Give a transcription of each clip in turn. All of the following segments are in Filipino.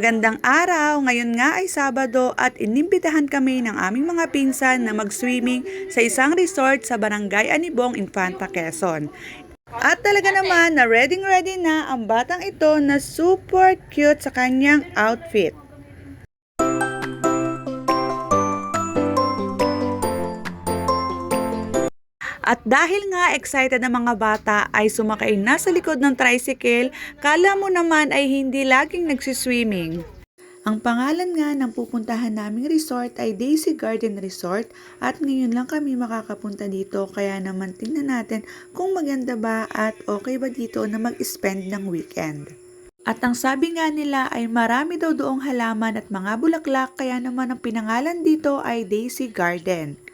Magandang araw! Ngayon nga ay Sabado at inimbitahan kami ng aming mga pinsan na mag-swimming sa isang resort sa Barangay Anibong, Infanta, Quezon. At talaga naman na ready na ang batang ito na super cute sa kanyang outfit. At dahil nga excited ang mga bata ay sumakay na sa likod ng tricycle, kala mo naman ay hindi laging nagsiswimming. Ang pangalan nga ng pupuntahan naming resort ay Daisy Garden Resort at ngayon lang kami makakapunta dito kaya naman tingnan natin kung maganda ba at okay ba dito na mag-spend ng weekend. At ang sabi nga nila ay marami daw doong halaman at mga bulaklak kaya naman ang pinangalan dito ay Daisy Garden.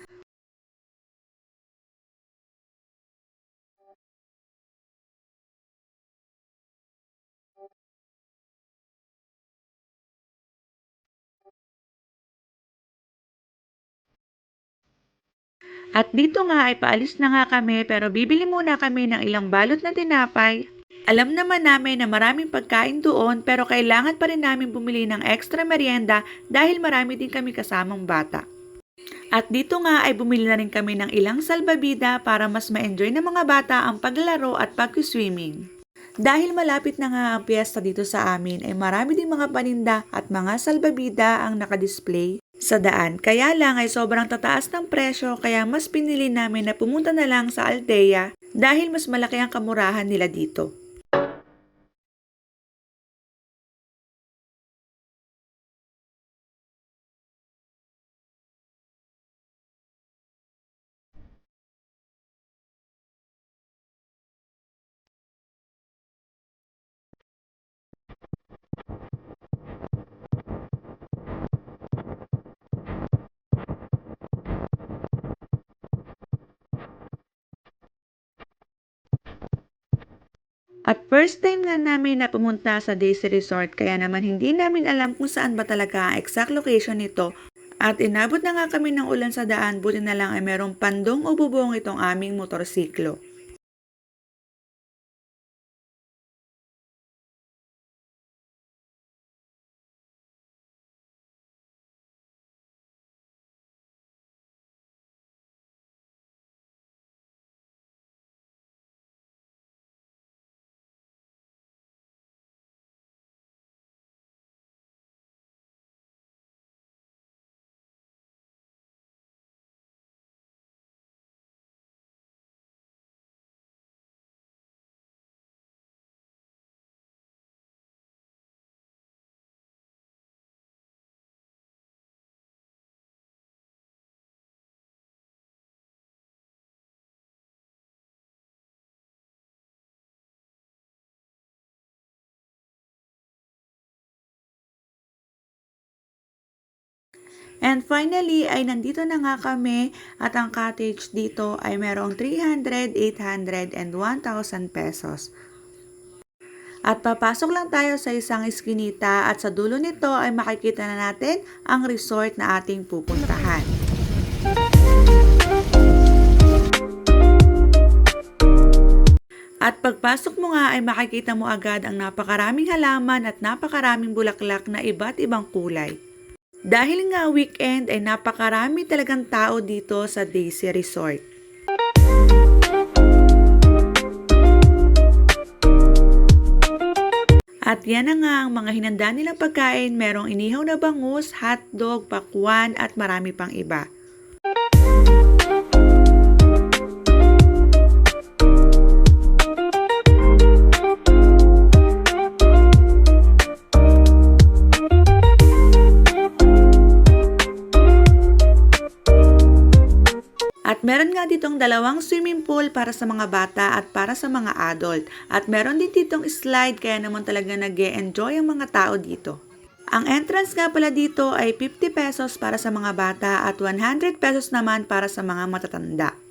At dito nga ay paalis na nga kami pero bibili muna kami ng ilang balot na tinapay. Alam naman namin na maraming pagkain doon pero kailangan pa rin namin bumili ng extra merienda dahil marami din kami kasamang bata. At dito nga ay bumili na rin kami ng ilang salbabida para mas ma-enjoy ng mga bata ang paglalaro at pag-swimming. Dahil malapit na nga ang piyesta dito sa amin ay marami din mga paninda at mga salbabida ang nakadisplay sa daan. Kaya lang ay sobrang tataas ng presyo kaya mas pinili namin na pumunta na lang sa Aldea dahil mas malaki ang kamurahan nila dito. At first time na namin na pumunta sa Daisy Resort kaya naman hindi namin alam kung saan ba talaga ang exact location nito. At inabot na nga kami ng ulan sa daan, buti na lang ay merong pandong o bubong itong aming motorsiklo. And finally ay nandito na nga kami at ang cottage dito ay merong 300, 800 and 1,000 pesos. At papasok lang tayo sa isang eskinita at sa dulo nito ay makikita na natin ang resort na ating pupuntahan. At pagpasok mo nga ay makikita mo agad ang napakaraming halaman at napakaraming bulaklak na iba't ibang kulay. Dahil nga weekend ay napakarami talagang tao dito sa Daisy Resort. At yan na nga ang mga hinanda nilang pagkain, merong inihaw na bangus, hotdog, pakwan at marami pang iba. At meron nga ditong dalawang swimming pool para sa mga bata at para sa mga adult. At meron din ditong slide kaya naman talaga nag-e-enjoy ang mga tao dito. Ang entrance nga pala dito ay 50 pesos para sa mga bata at 100 pesos naman para sa mga matatanda.